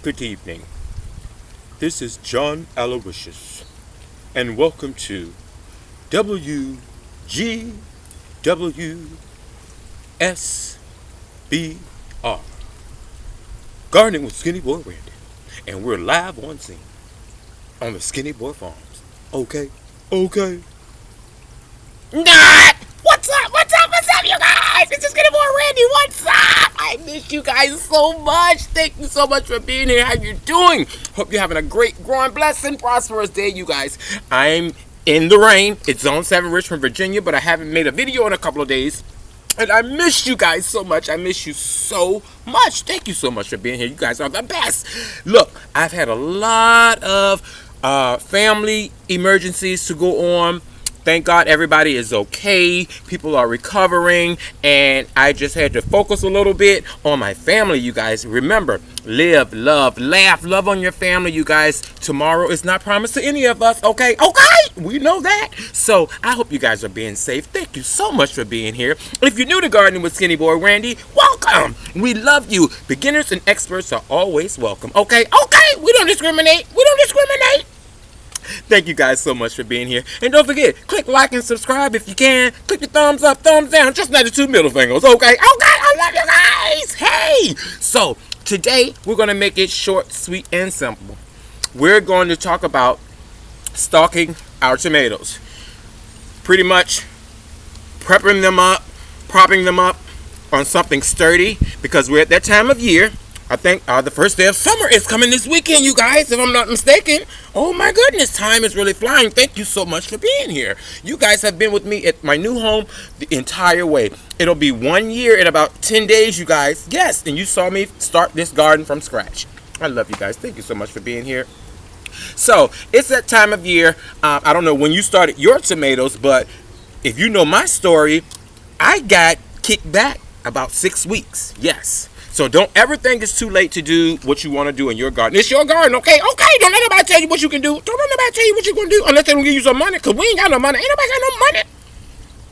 Good evening. This is John Aloysius, and welcome to WGWSBR, Gardening with Skinny Boy Randy, and we're live on scene on the Skinny Boy Farms. Okay? Nah! What's up, you guys? It's Skinny Boy Randy. What's up? I miss you guys so much. Thank you so much for being here. How you doing? Hope you're having a great, growing, blessed, prosperous day, you guys. I'm in the rain. It's Zone 7, Richmond, Virginia, but I haven't made a video in a couple of days. And I miss you guys so much. I miss you so much. Thank you so much for being here. You guys are the best. Look, I've had a lot of family emergencies to go on. Thank God everybody is okay. People are recovering. And I just had to focus a little bit on my family, you guys. Remember, live, love, laugh. Love on your family, you guys. Tomorrow is not promised to any of us, okay? We know that. So I hope you guys are being safe. Thank you so much for being here. If you're new to Gardening with Skinny Boy Randy, welcome. We love you. Beginners and experts are always welcome, okay? We don't discriminate. Thank you guys so much for being here. And don't forget, click like and subscribe if you can. Click the thumbs up, thumbs down, just not the two middle fingers, okay? I love you guys. Hey! So, today, we're going to make it short, sweet, and simple. We're going to talk about stalking our tomatoes. Pretty much prepping them up, propping them up on something sturdy, because we're at that time of year. I think the first day of summer is coming this weekend, you guys, if I'm not mistaken. Oh my goodness, time is really flying. Thank you so much for being here. You guys have been with me at my new home the entire way. It'll be 1 year in about 10 days, you guys. Yes, and you saw me start this garden from scratch. I love you guys. Thank you so much for being here. So, it's that time of year. I don't know when you started your tomatoes, but if you know my story, I got kicked back about 6 weeks. Yes. So don't ever think it's too late to do what you want to do in your garden. It's your garden, okay? Don't let nobody tell you what you can do. Don't let nobody tell you what you're going to do unless they don't give you some money, because we ain't got no money. Ain't nobody got no money.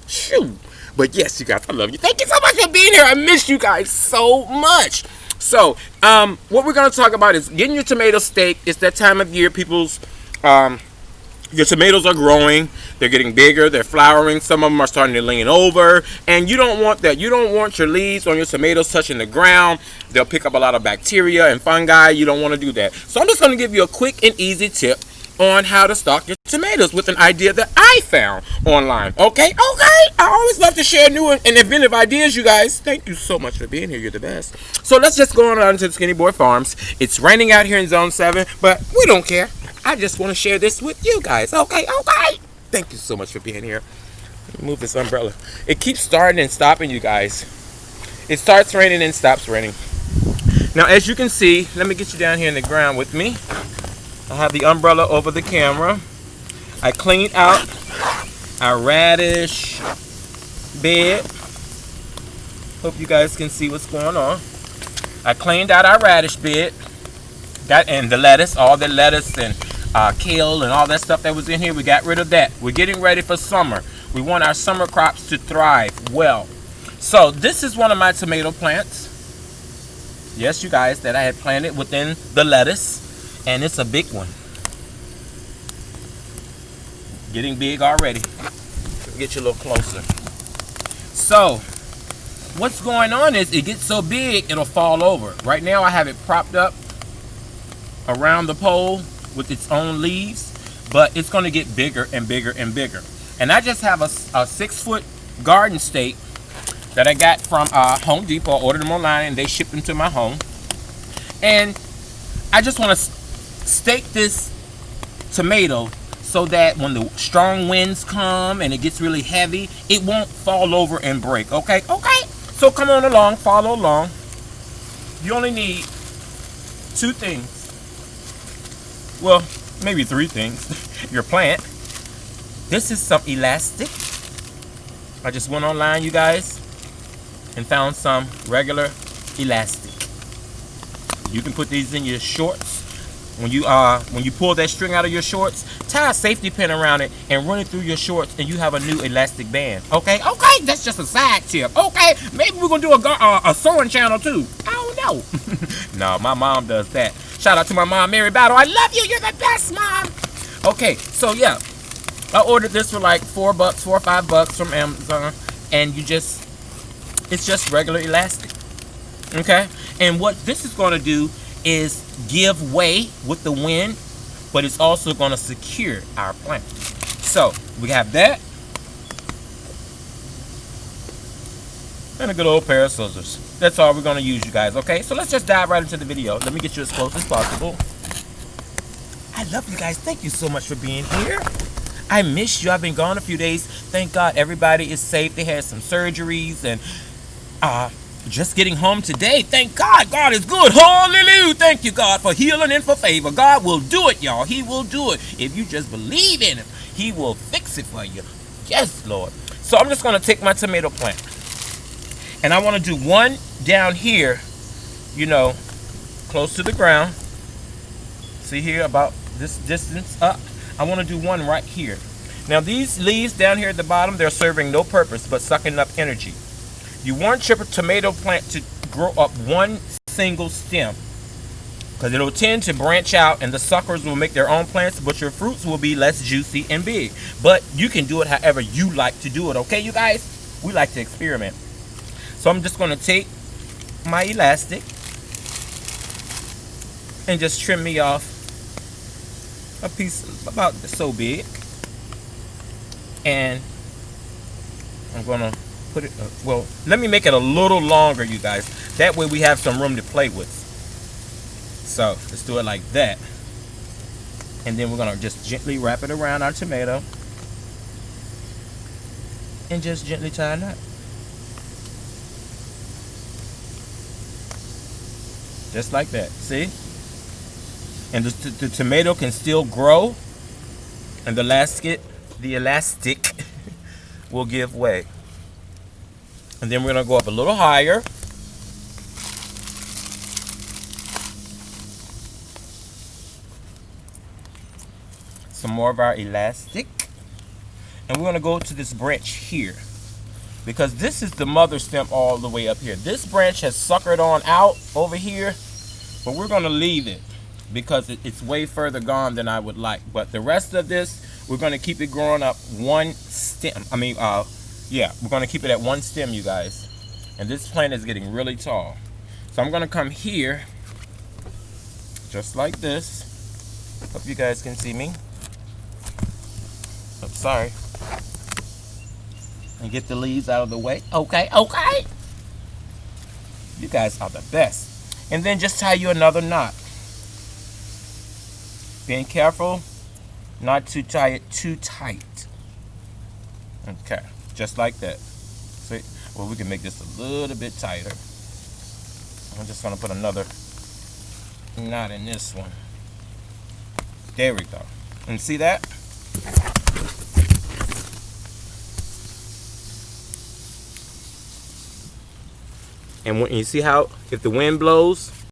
Shoot. But yes, you guys, I love you. Thank you so much for being here. I miss you guys so much. So, what we're going to talk about is getting your tomato staked. It's that time of year people's... your tomatoes are growing, they're getting bigger, they're flowering, some of them are starting to lean over, and you don't want that. You don't want your leaves on your tomatoes touching the ground. They'll pick up a lot of bacteria and fungi. You don't want to do that. So I'm just going to give you a quick and easy tip on how to stock your tomatoes with an idea that I found online. Okay? I always love to share new and inventive ideas, you guys. Thank you so much for being here. You're the best. So let's just go on to the Skinny Boy Farms. It's raining out here in Zone 7, but we don't care. I just want to share this with you guys. Okay? Thank you so much for being here. Let me move this umbrella. It keeps starting and stopping, you guys. It starts raining and stops raining. Now, as you can see, let me get you down here in the ground with me. I have the umbrella over the camera. I cleaned out our radish bed. Hope you guys can see what's going on. I cleaned out our radish bed. And the lettuce, all the lettuce and kale and all that stuff that was in here, we got rid of that. We're getting ready for summer. We want our summer crops to thrive well. So this is one of my tomato plants. Yes, you guys, that I had planted within the lettuce. And it's a big one. Getting big already. Get you a little closer. So, what's going on is it gets so big, it'll fall over. Right now I have it propped up around the pole with its own leaves, but it's going to get bigger and bigger and bigger. And I just have a 6-foot garden stake that I got from Home Depot. I ordered them online and they shipped them to my home. And I just want to stake this tomato so that when the strong winds come and it gets really heavy, it won't fall over and break. Okay? So come on along, follow along. You only need 2 things. Well, maybe 3 things. Your plant. This is some elastic. I just went online, you guys, and found some regular elastic. You can put these in your shorts. When you pull that string out of your shorts, tie a safety pin around it and run it through your shorts, and you have a new elastic band. Okay, that's just a side tip. Okay, maybe we're gonna do a sewing channel too. I don't know. No, my mom does that. Shout out to my mom, Randy Battle. I love you. You're the best, mom. Okay, so yeah, I ordered this for like $4 or $5 from Amazon, and it's just regular elastic. Okay, and what this is going to do is give way with the wind, but it's also going to secure our plant. So we have that, and a good old pair of scissors. That's all we're going to use, you guys. Okay, so let's just dive right into the video. Let me get you as close as possible. I love you guys. Thank you so much for being here. I missed you. I've been gone a few days. Thank God everybody is safe. They had some surgeries, and just getting home today. Thank God. God is good. Hallelujah. Thank you, God, for healing and for favor. God will do it, y'all. He will do it. If you just believe in him, he will fix it for you. Yes, Lord. So I'm just going to take my tomato plant, and I want to do one down here, you know, close to the ground. See here, about this distance up. I want to do one right here. Now these leaves down here at the bottom, they're serving no purpose but sucking up energy. You want your tomato plant to grow up one single stem, because it'll tend to branch out and the suckers will make their own plants, but your fruits will be less juicy and big. But you can do it however you like to do it, okay, you guys? We like to experiment. So I'm just going to take my elastic and just trim me off a piece about so big, and I'm gonna put it well, let me make it a little longer, you guys, that way we have some room to play with. So let's do it like that, and then we're gonna just gently wrap it around our tomato and just gently tie a knot, just like that. See? And the tomato can still grow, and the elastic will give way. And then we're going to go up a little higher. Some more of our elastic. And we're going to go to this branch here, because this is the mother stem all the way up here. This branch has suckered on out over here, but we're going to leave it, because it's way further gone than I would like. But the rest of this, we're going to keep it growing up one stem. Yeah, we're going to keep it at one stem, you guys. And this plant is getting really tall. So I'm going to come here, just like this. Hope you guys can see me. I'm sorry. And get the leaves out of the way. Okay, okay. You guys are the best. And then just tie you another knot. Being careful not to tie it too tight. Okay, just like that. See? Well, we can make this a little bit tighter. I'm just going to put another knot in this one. There we go. And see that? And when you see how, if the wind blows,